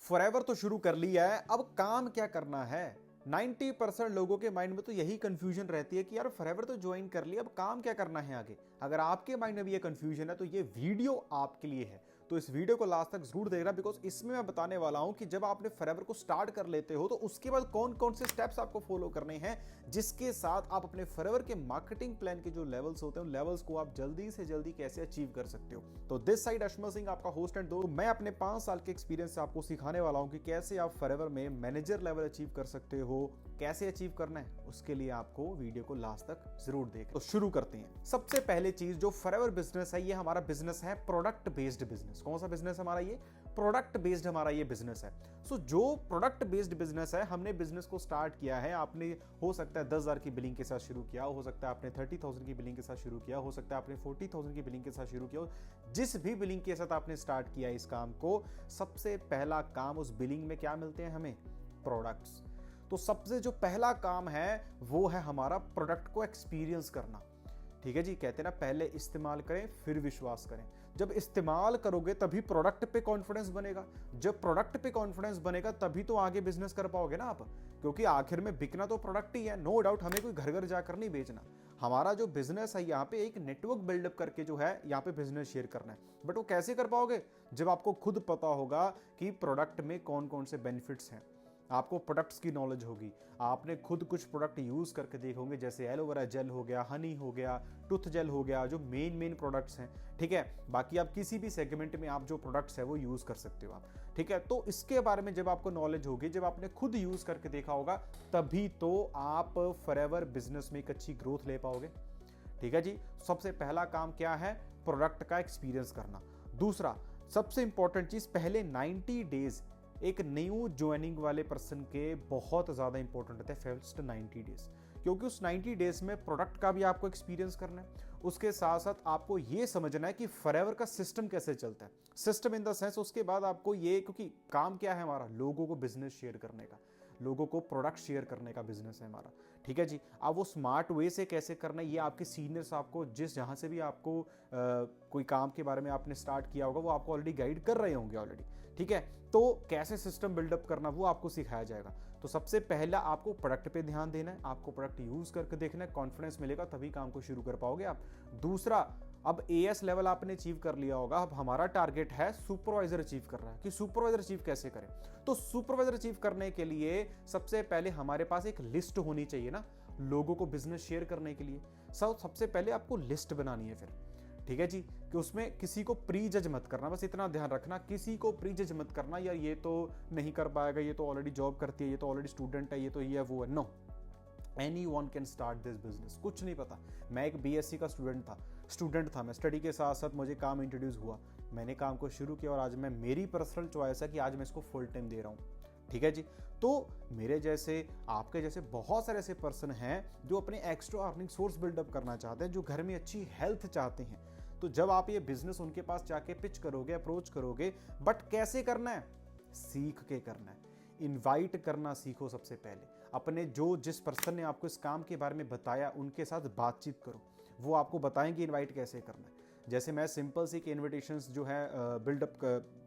Forever तो शुरू कर लिया है, अब काम क्या करना है। 90% लोगों के माइंड में तो यही कंफ्यूजन रहती है कि यार फॉरएवर तो ज्वाइन कर लिया, अब काम क्या करना है आगे। अगर आपके माइंड में भी ये कंफ्यूजन है तो ये वीडियो आपके लिए है, तो इस वीडियो को लास्ट तक जरूर देखना, बिकॉज इसमें मैं बताने वाला हूं कि जब आपने फॉरएवर को स्टार्ट कर लेते हो तो उसके बाद कौन कौन से स्टेप्स आपको फॉलो करने हैं, जिसके साथ आप अपने फॉरएवर के मार्केटिंग प्लान के जो लेवल्स होते हैं उन लेवल्स को आप जल्दी से जल्दी कैसे अचीव कर सकते हो। तो दिस साइड अशमत सिंह, आपका होस्ट एंड दोस्त। मैं अपने 5 साल के एक्सपीरियंस से आपको सिखाने वाला हूं कि कैसे आप फॉरएवर में मैनेजर लेवल अचीव कर सकते हो। कैसे अचीव करना है उसके लिए आपको वीडियो को लास्ट तक जरूर देखें। तो शुरू करते हैं। सबसे पहले चीज, जो फॉरएवर बिजनेस है, ये हमारा बिजनेस है प्रोडक्ट बेस्ड बिजनेस। कौन सा बिजनेस हमारा ये? प्रोडक्ट बेस्ड हमारा ये बिजनेस है। सो जो प्रोडक्ट बेस्ड बिजनेस है, हमने बिजनेस को स्टार्ट किया है, आपने हो सकता है 10,000 की बिलिंग के साथ शुरू किया, हो सकता है आपने 30,000 की बिलिंग के साथ शुरू किया, हो सकता है आपने 40,000 की बिलिंग के साथ शुरू किया। जिस भी बिलिंग के साथ आपने स्टार्ट किया इस काम को, सबसे पहला काम उस बिलिंग में क्या मिलते हैं हमें? प्रोडक्ट्स। तो सबसे जो पहला काम है वो है हमारा प्रोडक्ट को एक्सपीरियंस करना। ठीक है जी, कहते हैं ना, पहले इस्तेमाल करें फिर विश्वास करें। जब इस्तेमाल करोगे तभी प्रोडक्ट पे कॉन्फिडेंस बनेगा, जब प्रोडक्ट पे कॉन्फिडेंस बनेगा तभी तो आगे बिजनेस कर पाओगे ना आप, क्योंकि आखिर में बिकना तो प्रोडक्ट ही है। नो डाउट, हमें कोई घर घर जाकर नहीं बेचना। हमारा जो बिजनेस है यहाँ पे एक नेटवर्क बिल्डअप करके जो है यहाँ पे बिजनेस शेयर करना है। बट वो कैसे कर पाओगे? जब आपको खुद पता होगा कि प्रोडक्ट में कौन कौन से बेनिफिट्स हैं, आपको प्रोडक्ट्स की नॉलेज होगी, आपने खुद कुछ प्रोडक्ट यूज करके देखोगे, जैसे एलोवेरा जेल हो गया, हनी हो गया, टूथ जेल हो गया, जो मेन प्रोडक्ट्स हैं। ठीक है, बाकी आप किसी भी सेगमेंट में आप जो प्रोडक्ट्स है वो यूज कर सकते हो आप। ठीक है, तो इसके बारे में जब आपको नॉलेज होगी, जब आपने खुद यूज करके देखा होगा, तभी तो आप फॉरएवर बिजनेस में एक अच्छी ग्रोथ ले पाओगे। ठीक है जी, सबसे पहला काम क्या है? प्रोडक्ट का एक्सपीरियंस करना। दूसरा सबसे इंपॉर्टेंट चीज, पहले 90 डेज एक न्यू ज्वाइनिंग वाले पर्सन के बहुत ज़्यादा इंपॉर्टेंट होता है, फर्स्ट 90 डेज, क्योंकि उस 90 डेज में प्रोडक्ट का भी आपको एक्सपीरियंस करना है। उसके साथ साथ आपको ये समझना है कि फॉरएवर का सिस्टम कैसे चलता है। सिस्टम इन द सेंस, उसके बाद आपको ये, क्योंकि काम क्या है हमारा? लोगों को बिजनेस शेयर करने का, लोगों को प्रोडक्ट शेयर करने का बिजनेस है हमारा। ठीक है जी, अब वो स्मार्ट वे से कैसे करना है, ये आपके सीनियर्स आपको, जिस जहाँ से भी आपको कोई काम के बारे में आपने स्टार्ट किया होगा, वो आपको ऑलरेडी गाइड कर रहे होंगे ऑलरेडी। ठीक है, तो कैसे सिस्टम बिल्डअप करना वो आपको सिखाया जाएगा। तो सबसे पहला आपको प्रोडक्ट पे ध्यान देना है, आपको प्रोडक्ट यूज करके देखना है, कॉन्फिडेंस मिलेगा तभी काम को शुरू कर पाओगे आप। दूसरा, अब एएस लेवल आपने अचीव कर लिया होगा, अब हमारा टारगेट है सुपरवाइजर अचीव कर रहा है, कि सुपरवाइजर अचीव कैसे करें। तो सुपरवाइजर अचीव करने के लिए सबसे पहले हमारे पास एक लिस्ट होनी चाहिए ना, लोगों को बिजनेस शेयर करने के लिए। सबसे पहले आपको लिस्ट बनानी है फिर। ठीक है जी, कि उसमें किसी को प्री जज मत करना, बस इतना ध्यान रखना, किसी को प्री जज मत करना, यार ये तो नहीं कर पाएगा, ये तो ऑलरेडी जॉब करती है, ये तो ऑलरेडी स्टूडेंट है, ये तो ये है वो है। No, anyone can start this business। कुछ नहीं पता, मैं एक बीएससी का स्टूडेंट था, मैं स्टडी के साथ साथ मुझे काम इंट्रोड्यूस हुआ, मैंने काम को शुरू किया और आज मैं, मेरी पर्सनल चॉइस है कि आज मैं इसको फुल टाइम दे रहा हूँ। ठीक है जी, तो मेरे जैसे, आपके जैसे बहुत सारे ऐसे पर्सन हैं जो अपने एक्स्ट्रा अर्निंग सोर्स बिल्डअप करना चाहते हैं, जो घर में अच्छी हेल्थ चाहते हैं। तो जब आप ये बिजनेस उनके पास जाके पिच करोगे, अप्रोच करोगे, बट कैसे करना है? सीख के करना है। इनवाइट करना सीखो सबसे पहले। अपने जो जिस पर्सन ने आपको इस काम के बारे में बताया उनके साथ बातचीत करो, वो आपको बताएंगे इनवाइट कैसे करना है। जैसे मैं सिंपल सी इन्विटेशंस जो है बिल्डअप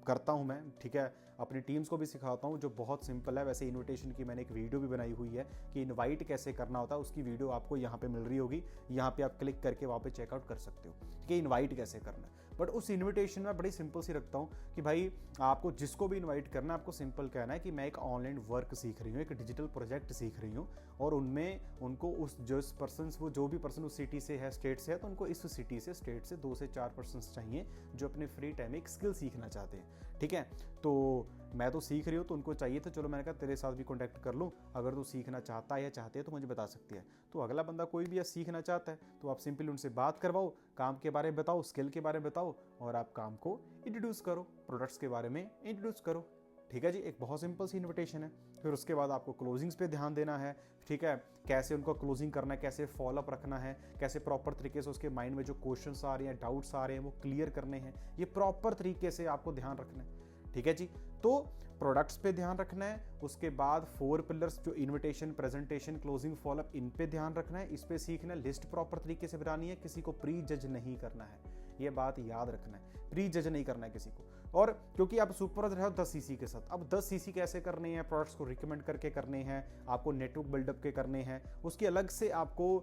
करता हूं मैं, ठीक है, अपनी टीम्स को भी सिखाता हूं, जो बहुत सिंपल है। वैसे इन्विटेशन की मैंने एक वीडियो भी बनाई हुई है कि इनवाइट कैसे करना होता है, उसकी वीडियो आपको यहाँ पे मिल रही होगी, यहाँ पे आप क्लिक करके वहाँ पे चेकआउट कर सकते हो कि इनवाइट कैसे करना है। बट उस इन्विटेशन में बड़ी सिंपल सी रखता हूँ कि भाई आपको जिसको भी इन्वाइट करना है, आपको सिंपल कहना है कि मैं एक ऑनलाइन वर्क सीख रही हूँ, एक डिजिटल प्रोजेक्ट सीख रही हूँ, और उनमें उनको उस जिस पर्सन, वो जो भी पर्सन उस सिटी से है, स्टेट से है, तो उनको इस सिटी से, स्टेट से 2 से 4 पर्सन चाहिए जो अपने फ्री टाइम में एक स्किल सीखना चाहते हैं। ठीक है, तो मैं तो सीख रही हूँ, तो उनको चाहिए, तो चलो मैंने कहा तेरे साथ भी कॉन्टैक्ट कर लूँ, अगर तू सीखना चाहता है या चाहते है तो मुझे बता सकती है। तो अगला बंदा कोई भी सीखना चाहता है तो आप सिंपली उनसे बात करवाओ, काम के बारे में बताओ, स्किल के बारे में बताओ, और आप काम को इंट्रोड्यूस करो, प्रोडक्ट्स के बारे में इंट्रोड्यूस करो। ठीक है जी, एक बहुत सिंपल सी इन्विटेशन है। फिर उसके बाद आपको क्लोजिंग्स पे ध्यान देना है। ठीक है, कैसे उनको क्लोजिंग करना है, कैसे फॉलोअप रखना है, कैसे प्रॉपर तरीके से उसके माइंड में जो क्वेश्चंस आ रहे हैं, डाउट्स आ रहे हैं, वो क्लियर करने हैं, ये प्रॉपर तरीके से आपको ध्यान रखना है। ठीक है जी, तो प्रोडक्ट्स पे ध्यान रखना है। उसके बाद 4 पिलर्स जो इनविटेशन, प्रेजेंटेशन, क्लोजिंग, फॉलोअप, इन पे ध्यान रखना है, इस पे सीखना है। लिस्ट प्रॉपर तरीके से बनानी है, किसी को प्री जज नहीं करना है, ये बात याद रखना है, प्री जज नहीं करना है किसी को। और क्योंकि आप सुपरवाइजर हो 10 सीसी के साथ, अब 10 सीसी कैसे करने हैं, प्रोडक्ट्स को रिकमेंड करके करने हैं, आपको नेटवर्क बिल्डअप के करने हैं, उसकी अलग से आपको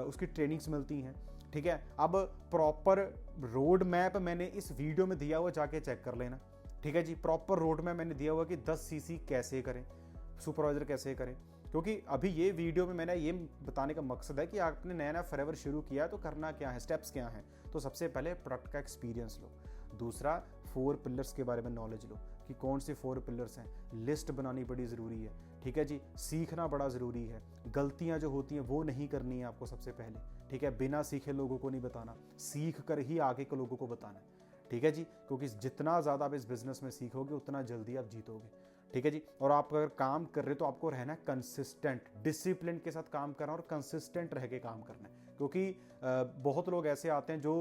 उसकी ट्रेनिंग्स मिलती हैं। ठीक है, अब प्रॉपर रोड मैप मैंने इस वीडियो में दिया हुआ, जाके चेक कर लेना। ठीक है जी, प्रॉपर रोड मैप मैंने दिया हुआ कि 10 सीसी कैसे करें, सुपरवाइजर कैसे करें। क्योंकि अभी ये वीडियो में मैंने ये बताने का मकसद है कि आपने नया नया फॉरएवर शुरू किया तो करना क्या है, स्टेप्स क्या हैं। तो सबसे पहले प्रोडक्ट का एक्सपीरियंस लो, दूसरा 4 पिलर्स के बारे में नॉलेज लो कि कौन से 4 पिलर्स हैं, लिस्ट बनानी बड़ी ज़रूरी है। ठीक है जी, सीखना बड़ा ज़रूरी है, गलतियां जो होती हैं वो नहीं करनी है आपको सबसे पहले। ठीक है, बिना सीखे लोगों को नहीं बताना, सीख कर ही आगे के लोगों को बताना है। ठीक है जी, क्योंकि जितना ज़्यादा आप इस बिजनेस में सीखोगे उतना जल्दी आप जीतोगे। ठीक है जी, और आप अगर काम कर रहे हो तो आपको रहना है कंसिस्टेंट, डिसिप्लिन के साथ काम करना और कंसिस्टेंट रह के काम करना है। क्योंकि बहुत लोग ऐसे आते हैं जो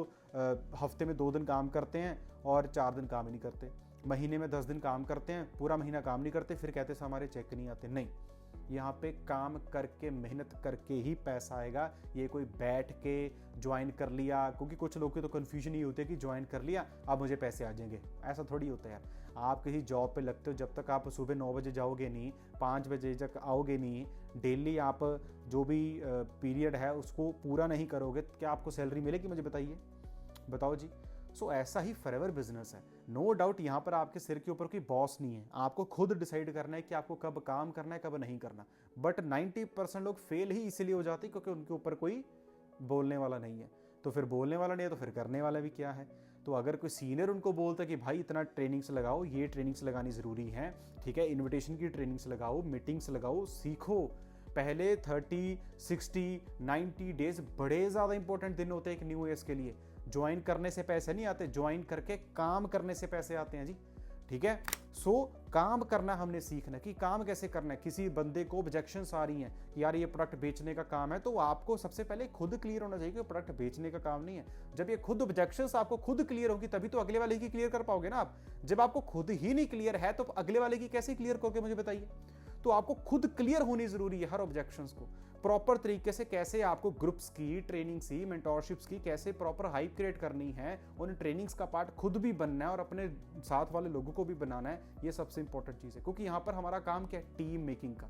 हफ्ते में 2 दिन काम करते हैं और 4 दिन काम ही नहीं करते, महीने में 10 दिन काम करते हैं, पूरा महीना काम नहीं करते, फिर कहते हैं हमारे चेक नहीं आते। नहीं, यहाँ पे काम करके मेहनत करके ही पैसा आएगा। ये कोई बैठ के ज्वाइन कर लिया, क्योंकि कुछ लोग की तो कन्फ्यूजन ही होती है कि ज्वाइन कर लिया अब मुझे पैसे आ जाएंगे, ऐसा थोड़ी होता है यार। आप किसी जॉब पे लगते हो, जब तक आप सुबह 9 बजे जाओगे नहीं, 5 बजे तक आओगे नहीं, डेली आप जो भी पीरियड है उसको पूरा नहीं करोगे, क्या आपको सैलरी मिलेगी? मुझे बताइए, बताओ जी। सो ऐसा ही फॉरएवर बिजनेस है। नो डाउट यहाँ पर आपके सिर के ऊपर कोई बॉस नहीं है, आपको खुद डिसाइड करना है कि आपको कब काम करना है, कब नहीं करना। बट 90% लोग फेल ही इसीलिए हो जाते हैं क्योंकि उनके ऊपर कोई बोलने वाला नहीं है। तो फिर बोलने वाला नहीं है तो फिर करने वाला भी क्या है। तो अगर कोई सीनियर उनको बोलता है कि भाई इतना ट्रेनिंग्स लगाओ, ये ट्रेनिंग्स लगानी ज़रूरी है, ठीक है, इन्विटेशन की ट्रेनिंग्स लगाओ, मीटिंग्स लगाओ, सीखो। पहले 30, 60, 90 डेज बड़े ज़्यादा इंपॉर्टेंट दिन होते हैं एक न्यू ईयर्स के लिए। ज्वाइन करने से पैसे नहीं आते, ज्वाइन करके काम करने से पैसे आते हैं जी। ठीक है, सो काम करना हमने सीखना कि काम कैसे करना है। किसी बंदे को ऑब्जेक्शंस आ रही हैं कि यार ये प्रोडक्ट बेचने का काम है, तो आपको सबसे पहले खुद क्लियर होना चाहिए कि प्रोडक्ट बेचने का काम नहीं है। जब ये खुद ऑब्जेक्शंस आपको खुद क्लियर होगी तभी तो अगले वाले की क्लियर कर पाओगे ना आप। जब आपको खुद ही नहीं क्लियर है तो अगले वाले की कैसे क्लियर करोगे, मुझे बताइए। तो आपको खुद क्लियर होनी जरूरी है हर ऑब्जेक्शंस को प्रॉपर तरीके से। कैसे आपको ग्रुप्स की ट्रेनिंग्स की, मेंटोरशिप्स की कैसे प्रॉपर हाइप क्रिएट करनी है, उन ट्रेनिंग्स का पार्ट खुद भी बनना है और अपने साथ वाले लोगों को भी बनाना है। ये सबसे इंपॉर्टेंट चीज है, क्योंकि यहां पर हमारा काम क्या है, टीम मेकिंग का।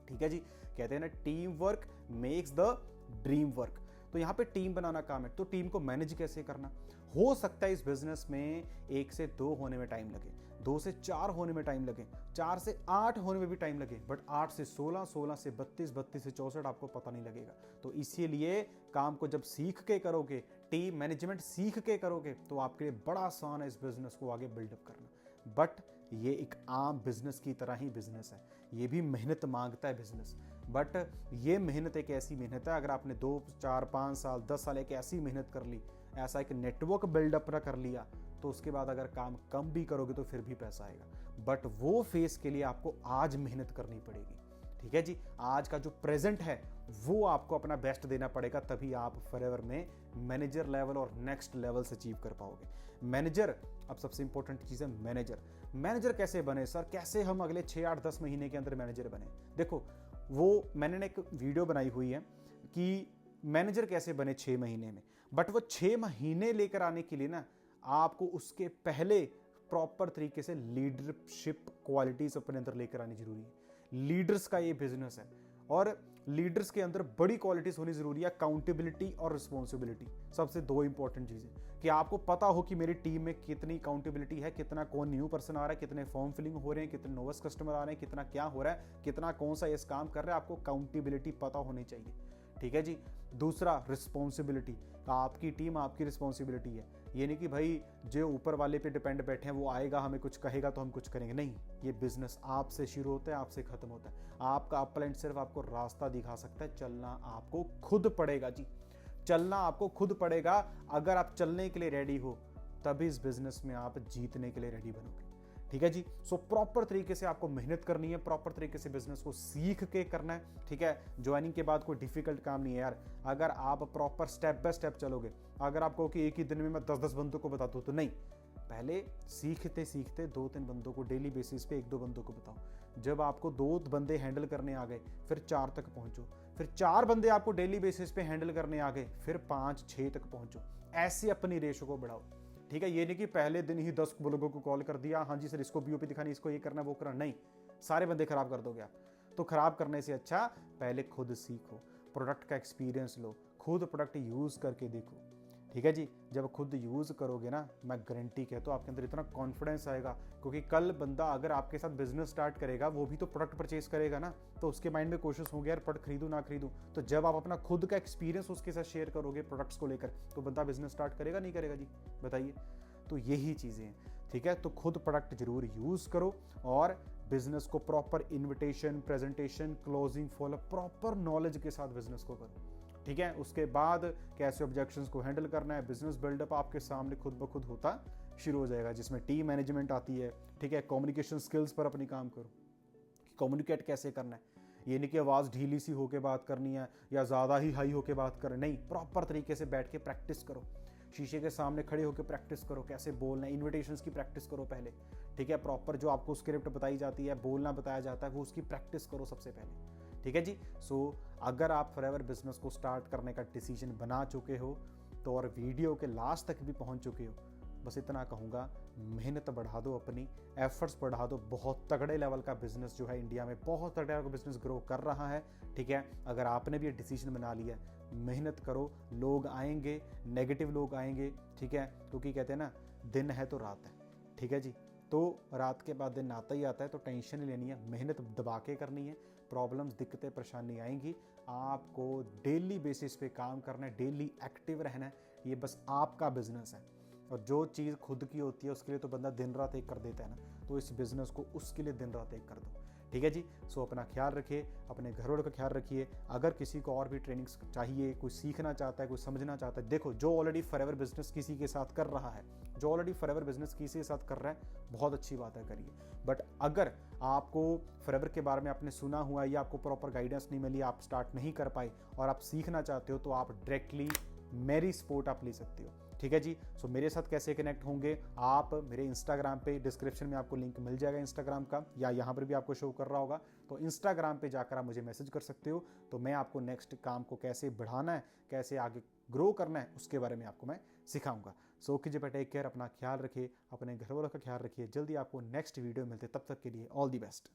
ठीक है जी, कहते हैं ना team work makes the dream work. तो यहाँ पे टीम बनाना काम है। तो टीम को मैनेज कैसे करना, हो सकता है इस बिजनेस में 1 से 2 होने में टाइम लगे, 2 से 4 होने में टाइम लगे, 4 से 8 होने में भी टाइम लगे, बट 8 से 16, 16 से 32, 32 से 64 आपको पता नहीं लगेगा। तो इसीलिए काम को जब सीख के करोगे, टीम मैनेजमेंट सीख के करोगे, तो आपके लिए बड़ा आसान है इस बिजनेस को आगे बिल्डअप करना। बट ये एक आम बिजनेस की तरह ही बिजनेस है, ये भी मेहनत मांगता है बिजनेस। बट ये मेहनत एक ऐसी मेहनत है, अगर आपने 2, 4, 5 साल, 10 साल एक ऐसी मेहनत कर ली, ऐसा एक नेटवर्क बिल्डअप कर लिया, तो उसके बाद अगर काम कम भी करोगे तो फिर भी पैसा आएगा। बट वो फेस के लिए आपको आज मेहनत करनी पड़ेगी। ठीक है जी, आज का जो प्रेजेंट है वो आपको अपना बेस्ट देना पड़ेगा, तभी आप फॉरएवर में मैनेजर लेवल और नेक्स्ट लेवल से अचीव कर पाओगे। मैनेजर, अब सबसे इंपॉर्टेंट चीज है मैनेजर। मैनेजर कैसे बने सर, कैसे हम अगले 6, 8, 10 महीने के अंदर मैनेजर बने? देखो, वो मैंने एक वीडियो बनाई हुई है कि मैनेजर कैसे बने 6 महीने में। बट वो 6 महीने लेकर आने के लिए ना, आपको उसके पहले प्रॉपर तरीके से लीडरशिप क्वालिटीज अपने अंदर लेकर आनी जरूरी है। लीडर्स का ये बिजनेस है और लीडर्स के अंदर बड़ी क्वालिटीज होनी जरूरी है, अकाउंटेबिलिटी और रिस्पॉन्सिबिलिटी। सबसे 2 इंपॉर्टेंट चीजें कि आपको पता हो कि मेरी टीम में कितनी अकाउंटेबिलिटी है, कितना कौन न्यू पर्सन आ रहा है, कितने फॉर्म फिलिंग हो रहे हैं, कितने नोवस कस्टमर आ रहे हैं, कितना क्या हो रहा है, कितना कौन सा इस काम कर रहा है, आपको अकाउंटेबिलिटी पता होनी चाहिए। ठीक है जी। दूसरा, रिस्पॉन्सिबिलिटी, आपकी टीम आपकी रिस्पॉन्सिबिलिटी है। ये नहीं कि भाई जो ऊपर वाले पे डिपेंड बैठे हैं वो आएगा हमें कुछ कहेगा तो हम कुछ करेंगे, नहीं। ये बिजनेस आपसे शुरू होता है, आपसे खत्म होता है। आपका अपलाइन सिर्फ आपको रास्ता दिखा सकता है, चलना आपको खुद पड़ेगा जी, चलना आपको खुद पड़ेगा। अगर आप चलने के लिए रेडी हो तभी इस बिजनेस में आप जीतने के लिए रेडी बनोगे। ठीक है जी। सो प्रॉपर तरीके से आपको मेहनत करनी है, प्रॉपर तरीके से बिजनेस को सीख के करना है। ठीक है, ज्वाइनिंग के बाद कोई डिफिकल्ट काम नहीं है यार। अगर आप प्रॉपर स्टेप बाय स्टेप चलोगे, अगर आपको कि एक ही दिन में मैं 10-10 बंदों को बता दूं तो नहीं, पहले सीखते सीखते 2-3 बंदों को डेली बेसिस पे 1-2 बंदों को बताओ। जब आपको 2 बंदे हैंडल करने आ गए फिर 4 तक पहुंचो, फिर 4 बंदे आपको डेली बेसिस पे हैंडल करने आ गए फिर 5-6 तक पहुंचो। ऐसे अपनी रेशो को बढ़ाओ। ठीक है। ये नहीं कि पहले दिन ही 10 लोगों को कॉल कर दिया, हाँ जी सर इसको पीओपी दिखानी, इसको ये करना वो करना, नहीं, सारे बंदे खराब कर दोगे आप। तो खराब करने से अच्छा पहले खुद सीखो, प्रोडक्ट का एक्सपीरियंस लो, खुद प्रोडक्ट यूज करके देखो, ठीक है जी। जब खुद यूज करोगे ना, मैं गारंटी कहता हूँ आपके अंदर इतना कॉन्फिडेंस आएगा, क्योंकि कल बंदा अगर आपके साथ बिजनेस स्टार्ट करेगा वो भी तो प्रोडक्ट परचेज करेगा ना, तो उसके माइंड में कोशिश होगी यार प्रोडक्ट खरीदूं ना खरीदूं। तो जब आप अपना खुद का एक्सपीरियंस उसके साथ शेयर करोगे प्रोडक्ट्स को लेकर, तो बंदा बिजनेस स्टार्ट करेगा नहीं करेगा जी, बताइए। तो यही चीजें हैं, ठीक है। तो खुद प्रोडक्ट जरूर यूज करो और बिजनेस को proper invitation, presentation, closing, follow, proper knowledge के साथ बिजनेस को करो, ठीक है। उसके बाद कैसे ऑब्जेक्शंस को हैंडल करना है, बिजनेस बिल्डअप आपके सामने खुद ब खुद होता शुरू हो जाएगा, जिसमें टीम मैनेजमेंट आती है, ठीक है। कम्युनिकेशन स्किल्स पर अपनी काम करो, कम्युनिकेट कैसे करना है। ये नहीं कि आवाज़ ढीली सी होकर बात करनी है या ज़्यादा ही हाई होकर बात करनी, नहीं, प्रॉपर तरीके से बैठ के प्रैक्टिस करो, शीशे के सामने खड़े होकर प्रैक्टिस करो कैसे बोलना है, इन्विटेशंस की प्रैक्टिस करो पहले, ठीक है। प्रॉपर जो आपको स्क्रिप्ट बताई जाती है, बोलना बताया जाता है, वो उसकी प्रैक्टिस करो सबसे पहले, ठीक है जी। सो अगर आप फॉरएवर बिजनेस को स्टार्ट करने का डिसीजन बना चुके हो तो, और वीडियो के लास्ट तक भी पहुंच चुके हो, बस इतना कहूँगा, मेहनत बढ़ा दो, अपनी एफर्ट्स बढ़ा दो। बहुत तगड़े लेवल का बिजनेस जो है इंडिया में, बहुत तगड़े लेवल का बिजनेस ग्रो कर रहा है, ठीक है। अगर आपने भी ये डिसीजन बना लिया, मेहनत करो, लोग आएंगे, नेगेटिव लोग आएंगे, ठीक है, क्योंकि कहते हैं ना दिन है तो रात है, ठीक है जी। तो रात के बाद दिन आता ही आता है, तो टेंशन नहीं लेनी है, मेहनत दबा के करनी है। प्रॉब्लम्स, दिक्कतें, परेशानी आएंगी, आपको डेली बेसिस पे काम करना है, डेली एक्टिव रहना है, ये बस आपका बिजनेस है। और जो चीज़ खुद की होती है उसके लिए तो बंदा दिन रात एक कर देता है ना, तो इस बिजनेस को उसके लिए दिन रात एक कर दो, ठीक है जी। सो अपना ख्याल रखिए, अपने घर वालों का ख्याल रखिए। अगर किसी को और भी ट्रेनिंग्स चाहिए, कोई सीखना चाहता है, कोई समझना चाहता है, देखो जो ऑलरेडी फॉरएवर बिजनेस किसी के साथ कर रहा है, जो ऑलरेडी फॉरएवर बिजनेस किसी के साथ कर रहा है, बहुत अच्छी बात है, करिए। बट अगर आपको फॉरएवर के बारे में आपने सुना हुआ है या आपको प्रॉपर गाइडेंस नहीं मिली, आप स्टार्ट नहीं कर पाए और आप सीखना चाहते हो, तो आप डायरेक्टली मेरी सपोर्ट आप ले सकते हो, ठीक है जी। सो मेरे साथ कैसे कनेक्ट होंगे, आप मेरे इंस्टाग्राम पे, डिस्क्रिप्शन में आपको लिंक मिल जाएगा इंस्टाग्राम का, या यहाँ पर भी आपको शो कर रहा होगा, तो इंस्टाग्राम पे जाकर आप मुझे मैसेज कर सकते हो। तो मैं आपको नेक्स्ट काम को कैसे बढ़ाना है, कैसे आगे ग्रो करना है, उसके बारे में आपको मैं सिखाऊंगा। सो कीजिए बेटा, टेक केयर, अपना ख्याल रखिए, अपने घर वालों का ख्याल रखिए। जल्दी आपको नेक्स्ट वीडियो मिलते, तब तक के लिए ऑल दी बेस्ट।